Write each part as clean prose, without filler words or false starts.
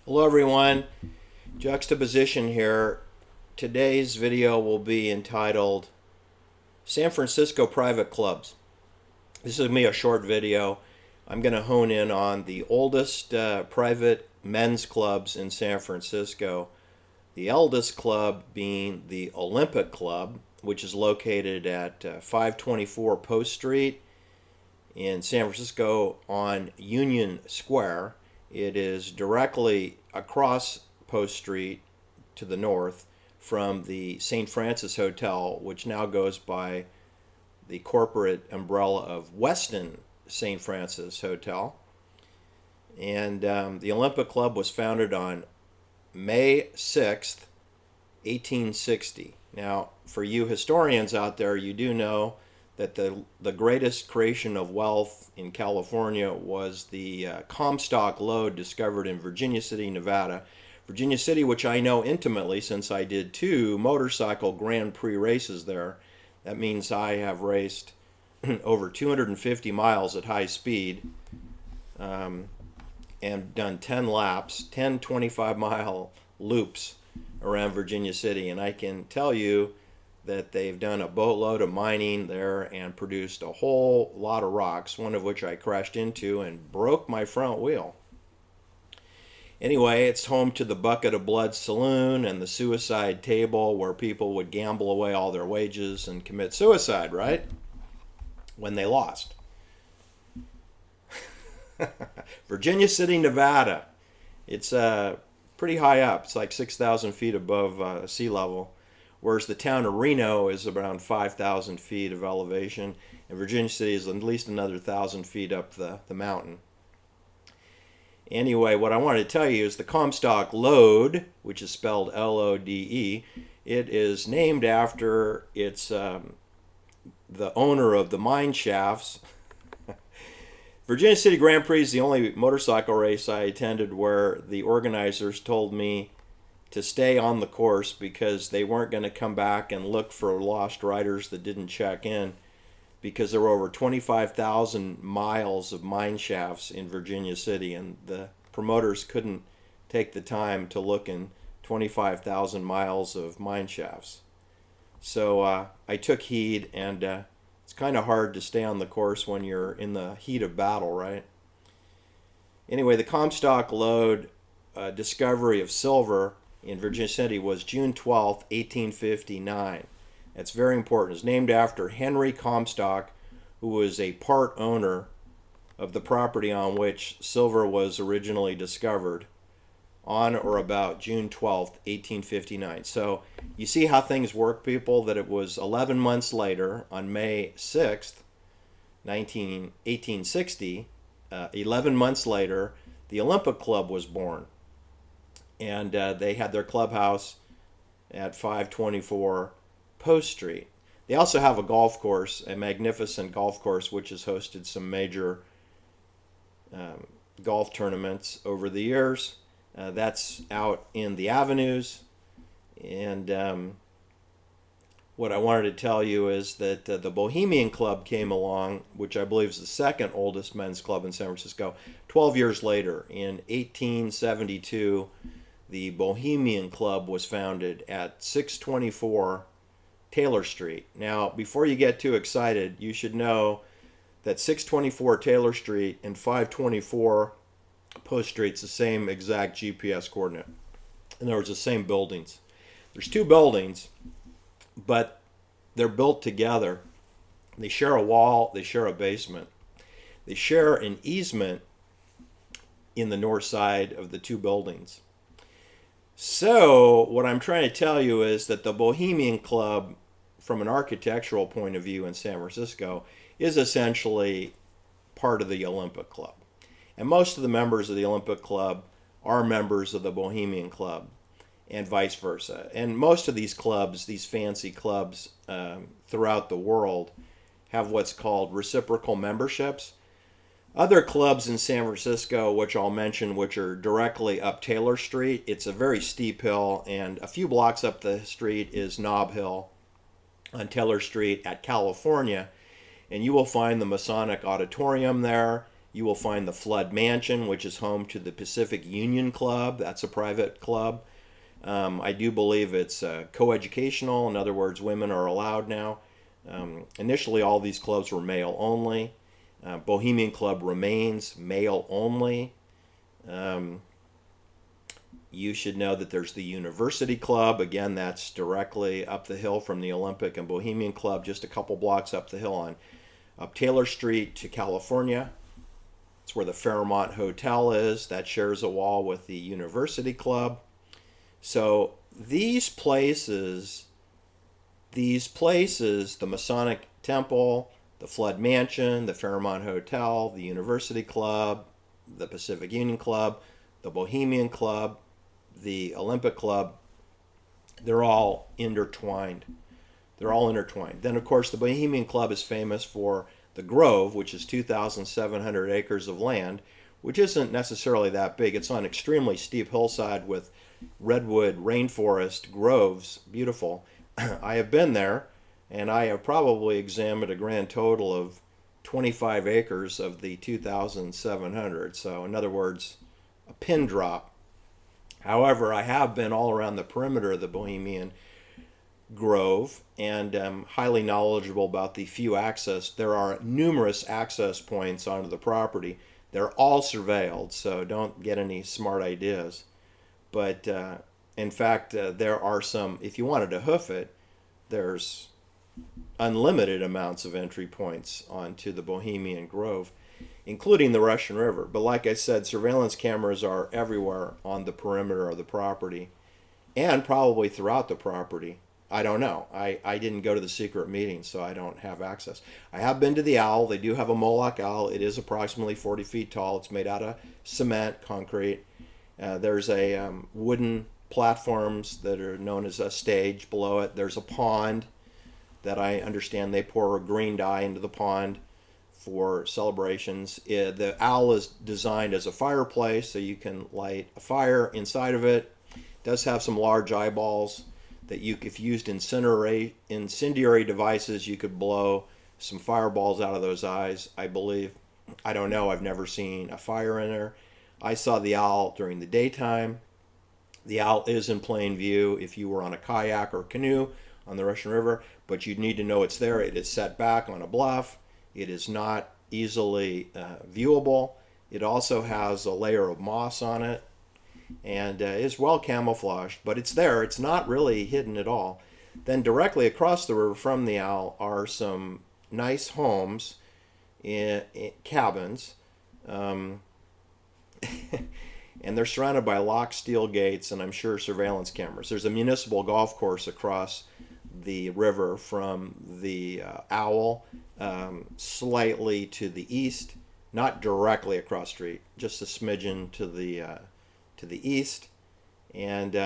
Hello everyone, juxtaposition here. Today's video will be entitled San Francisco Private Clubs. This is going to be a short video. I'm going to hone in on the oldest private men's clubs in San Francisco. The eldest club being the Olympic Club, which is located at 524 Post Street in San Francisco on Union Square. It is directly across Post Street to the north from the St. Francis Hotel, which now goes by the corporate umbrella of Westin St. Francis Hotel. And the Olympic Club was founded on May 6th, 1860. Now, for you historians out there, you do know that the greatest creation of wealth in California was the Comstock Lode discovered in Virginia City, Nevada. Virginia City, which I know intimately since I did 2 motorcycle Grand Prix races there. That means I have raced over 250 miles at high speed and done 10 laps, 10 25-mile loops around Virginia City. And I can tell you that they've done a boatload of mining there and produced a whole lot of rocks, one of which I crashed into and broke my front wheel. Anyway, it's home to the Bucket of Blood Saloon and the suicide table where people would gamble away all their wages and commit suicide, right? When they lost. Virginia City, Nevada. It's pretty high up. It's like 6,000 feet above sea level. Whereas the town of Reno is around 5,000 feet of elevation, and Virginia City is at least another 1,000 feet up the mountain. Anyway, what I wanted to tell you is the Comstock Lode, which is spelled L-O-D-E, it is named after its the owner of the mine shafts. Virginia City Grand Prix is the only motorcycle race I attended where the organizers told me to stay on the course because they weren't going to come back and look for lost riders that didn't check in, because there were over 25,000 miles of mine shafts in Virginia City, and the promoters couldn't take the time to look in 25,000 miles of mine shafts. So I took heed, and it's kind of hard to stay on the course when you're in the heat of battle, right? Anyway, the Comstock Lode discovery of silver in Virginia City was June 12th, 1859. That's very important. It's named after Henry Comstock, who was a part owner of the property on which silver was originally discovered on or about June 12th, 1859. So you see how things work, people, that it was 11 months later, on May 6th, 1860, 11 months later, the Olympic Club was born. And they had their clubhouse at 524 Post Street. They also have a golf course, a magnificent golf course, which has hosted some major golf tournaments over the years. That's out in the avenues. And what I wanted to tell you is that the Bohemian Club came along, which I believe is the second oldest men's club in San Francisco, 12 years later. In 1872, the Bohemian Club was founded at 624 Taylor Street. Now, before you get too excited, you should know that 624 Taylor Street and 524 Post Street's the same exact GPS coordinate. In other words, the same buildings. There's 2 buildings, but they're built together. They share a wall, they share a basement. They share an easement in the north side of the 2 buildings. So what I'm trying to tell you is that the Bohemian Club, from an architectural point of view in San Francisco, is essentially part of the Olympic Club. And most of the members of the Olympic Club are members of the Bohemian Club, and vice versa. And most of these clubs, these fancy clubs throughout the world, have what's called reciprocal memberships. Other clubs in San Francisco, which I'll mention, which are directly up Taylor Street, it's a very steep hill, and a few blocks up the street is Nob Hill on Taylor Street at California, and you will find the Masonic Auditorium there, You will find the Flood Mansion, which is home to the Pacific Union Club. That's a private club. I do believe it's coeducational. In other words, women are allowed now. Initially, all these clubs were male only. Bohemian Club remains male only. You should know that there's the University Club. Again, that's directly up the hill from the Olympic and Bohemian Club, just a couple blocks up the hill up Taylor Street to California. It's where the Fairmont Hotel is. That shares a wall with the University Club. So these places, the Masonic Temple, the Flood Mansion, the Fairmont Hotel, the University Club, the Pacific Union Club, the Bohemian Club, the Olympic Club, they're all intertwined. Then, of course, the Bohemian Club is famous for the Grove, which is 2,700 acres of land, which isn't necessarily that big. It's on extremely steep hillside with redwood rainforest groves, beautiful. I have been there, and I have probably examined a grand total of 25 acres of the 2,700. So, in other words, a pin drop. However, I have been all around the perimeter of the Bohemian Grove and am highly knowledgeable about the few access. There are numerous access points onto the property. They're all surveilled, so don't get any smart ideas. But in fact, there are some, if you wanted to hoof it, there's unlimited amounts of entry points onto the Bohemian Grove, including the Russian River. But like I said, surveillance cameras are everywhere on the perimeter of the property and probably throughout the property. I don't know. I didn't go to the secret meeting, so I don't have access. I have been to the Owl. They do have a Moloch Owl. It is approximately 40 feet tall. It's made out of cement, concrete. There's a wooden platforms that are known as a stage below it. There's a pond that I understand they pour a green dye into the pond for celebrations. The Owl is designed as a fireplace, so you can light a fire inside of it. It does have some large eyeballs that if used incendiary devices, you could blow some fireballs out of those eyes, I believe. I don't know. I've never seen a fire in there. I saw the Owl during the daytime. The Owl is in plain view if you were on a kayak or canoe on the Russian River, but you'd need to know it's there. It is set back on a bluff. It is not easily viewable. It also has a layer of moss on it and is well camouflaged, but it's there. It's not really hidden at all. Then directly across the river from the Owl are some nice homes, in cabins, and they're surrounded by locked steel gates and I'm sure surveillance cameras. There's a municipal golf course across the river from the Owl, slightly to the east, not directly across street, just a smidgen to the east. And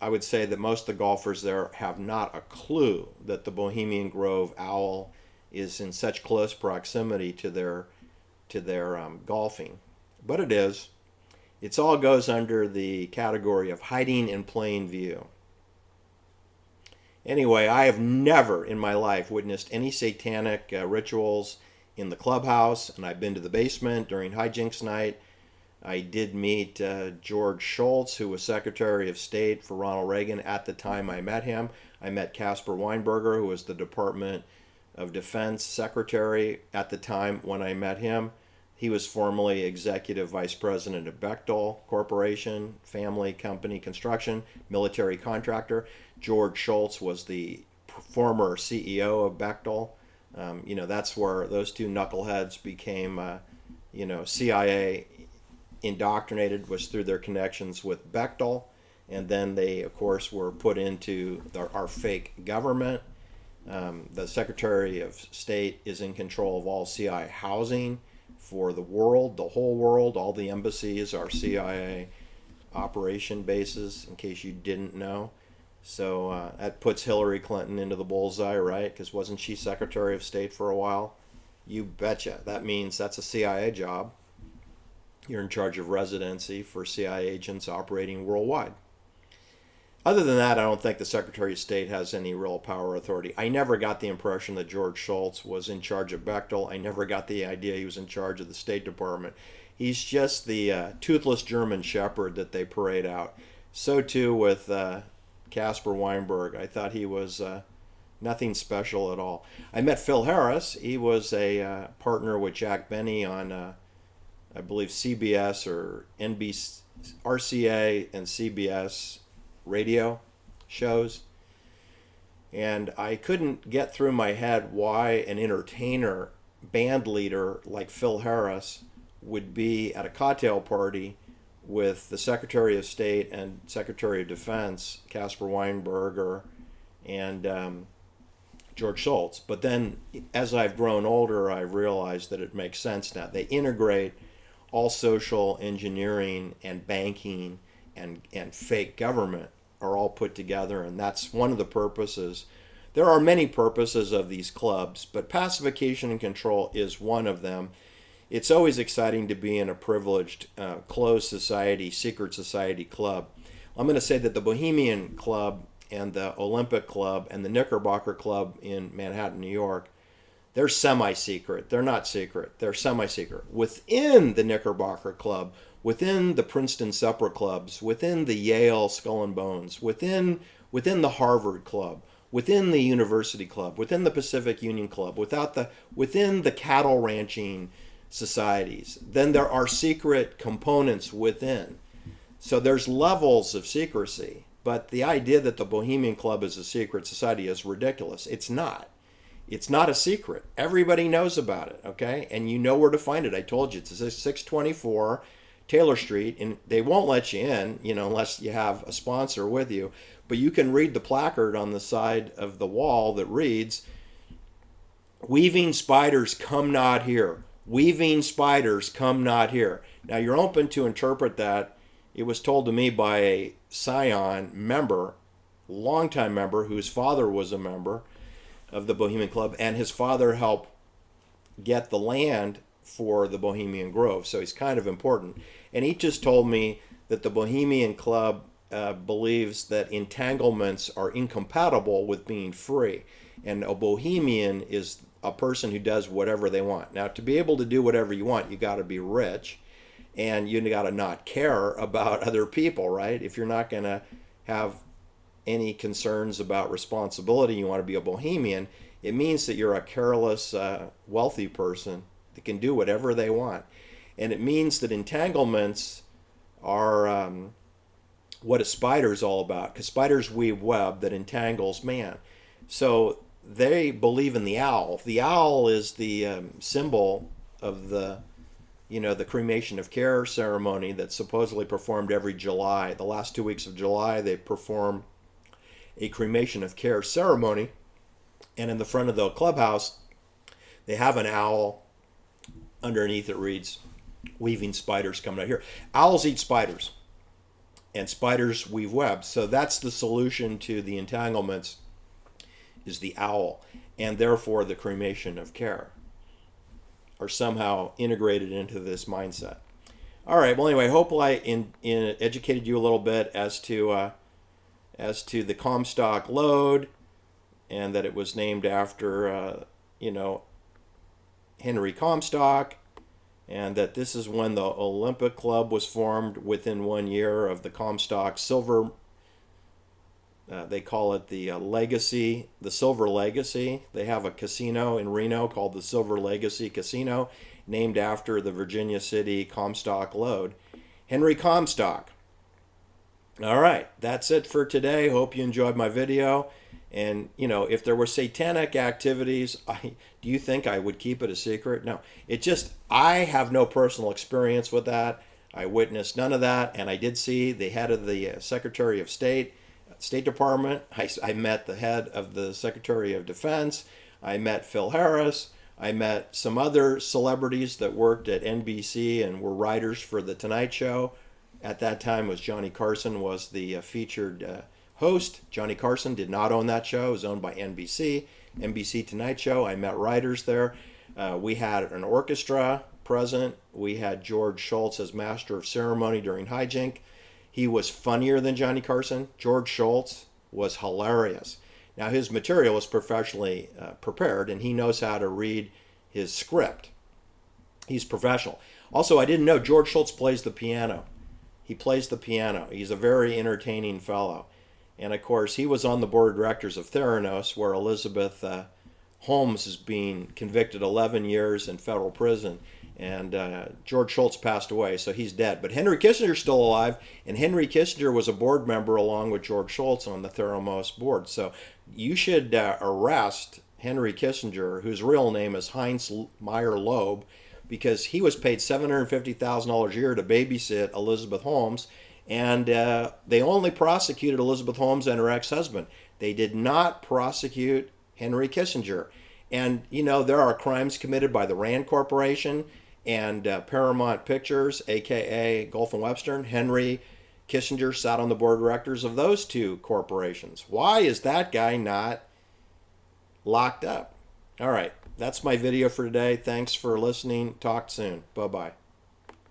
I would say that most of the golfers there have not a clue that the Bohemian Grove Owl is in such close proximity to their golfing, but it is. It all goes under the category of hiding in plain view. Anyway, I have never in my life witnessed any satanic rituals in the clubhouse, and I've been to the basement during hijinks night. I did meet George Shultz, who was Secretary of State for Ronald Reagan at the time I met him. I met Caspar Weinberger, who was the Department of Defense Secretary at the time when I met him. He was formerly Executive Vice President of Bechtel Corporation, family company construction, military contractor. George Shultz was the former CEO of Bechtel. That's where those two knuckleheads became, CIA indoctrinated, was through their connections with Bechtel. And then they, of course, were put into our fake government. The Secretary of State is in control of all CIA housing for the world, the whole world. All the embassies are CIA operation bases, in case you didn't know. So that puts Hillary Clinton into the bullseye, right? Because wasn't she Secretary of State for a while? You betcha. That means that's a CIA job. You're in charge of residency for CIA agents operating worldwide. Other than that, I don't think the Secretary of State has any real power or authority. I never got the impression that George Shultz was in charge of Bechtel. I never got the idea he was in charge of the State Department. He's just the toothless German shepherd that they parade out. So too with Caspar Weinberg. I thought he was nothing special at all. I met Phil Harris. He was a partner with Jack Benny on, I believe, CBS or NBC, RCA and CBS radio shows. And I couldn't get through my head why an entertainer, band leader like Phil Harris would be at a cocktail party with the Secretary of State and Secretary of Defense, Caspar Weinberger, and George Shultz. But then as I've grown older, I realized that it makes sense now. They integrate all social engineering and banking and fake government are all put together, and that's one of the purposes. There are many purposes of these clubs, but pacification and control is one of them. It's always exciting to be in a privileged, closed society, secret society club. I'm going to say that the Bohemian Club and the Olympic Club and the Knickerbocker Club in Manhattan, New York, they're semi-secret. They're not secret. They're semi-secret. Within the Knickerbocker Club, within the Princeton Supper Clubs, within the Yale Skull and Bones, within the Harvard Club, within the University Club, within the Pacific Union Club, within the cattle ranching societies, then there are secret components within. So there's levels of secrecy. But the idea that the Bohemian Club is a secret society is ridiculous. It's not. It's not a secret. Everybody knows about it, okay? And you know where to find it. I told you, it's 624 Taylor Street, and they won't let you in, unless you have a sponsor with you. But you can read the placard on the side of the wall that reads, "Weaving spiders come not here. Weaving spiders come not here." Now you're open to interpret that. It was told to me by a Scion member, longtime member, whose father was a member of the Bohemian Club, and his father helped get the land for the Bohemian Grove, so he's kind of important. And he just told me that the Bohemian Club believes that entanglements are incompatible with being free, and a Bohemian is a person who does whatever they want. Now, to be able to do whatever you want, you got to be rich, and you got to not care about other people, right? If you're not going to have any concerns about responsibility, you want to be a Bohemian, it means that you're a careless, wealthy person that can do whatever they want. And it means that entanglements are what a spider is all about, because spiders weave web that entangles man. So they believe in the owl. The owl is the symbol of the cremation of care ceremony that's supposedly performed every July. The last 2 weeks of July, they perform a cremation of care ceremony, and in the front of the clubhouse, they have an owl. Underneath it reads, "Weaving spiders come out here." Owls eat spiders, and spiders weave webs. So that's the solution to the entanglements, is the owl, and therefore the cremation of care are somehow integrated into this mindset. All right. Well, anyway, hopefully I educated you a little bit as to the Comstock Lode, and that it was named after Henry Comstock, and that this is when the Olympic Club was formed within 1 year of the Comstock Silver. They call it the Legacy, the Silver Legacy. They have a casino in Reno called the Silver Legacy Casino, named after the Virginia City Comstock Lode. Henry Comstock. All right, that's it for today. Hope you enjoyed my video. And, if there were satanic activities, do you think I would keep it a secret? No. I have no personal experience with that. I witnessed none of that. And I did see the head of the Secretary of State Department. I met the head of the Secretary of Defense. I met Phil Harris. I met some other celebrities that worked at NBC and were writers for The Tonight Show. At that time, Johnny Carson was the featured host. Johnny Carson did not own that show. It was owned by NBC. NBC Tonight Show. I met writers there. We had an orchestra present. We had George Shultz as master of ceremony during hijink. He was funnier than Johnny Carson. George Schultz was hilarious. Now, his material was professionally prepared, and he knows how to read his script. He's professional. Also, I didn't know George Schultz plays the piano. He plays the piano. He's a very entertaining fellow. And of course, he was on the board of directors of Theranos, where Elizabeth Holmes is being convicted 11 years in federal prison. And George Schultz passed away, so he's dead. But Henry Kissinger's still alive, and Henry Kissinger was a board member along with George Schultz on the Theranos board. So you should arrest Henry Kissinger, whose real name is Heinz Meyer Loeb, because he was paid $750,000 a year to babysit Elizabeth Holmes, and they only prosecuted Elizabeth Holmes and her ex-husband. They did not prosecute Henry Kissinger. And, you know, there are crimes committed by the Rand Corporation and Paramount Pictures, a.k.a. Gulf and Webster. Henry Kissinger sat on the board of directors of those two corporations. Why is that guy not locked up? All right, that's my video for today. Thanks for listening. Talk soon. Bye-bye.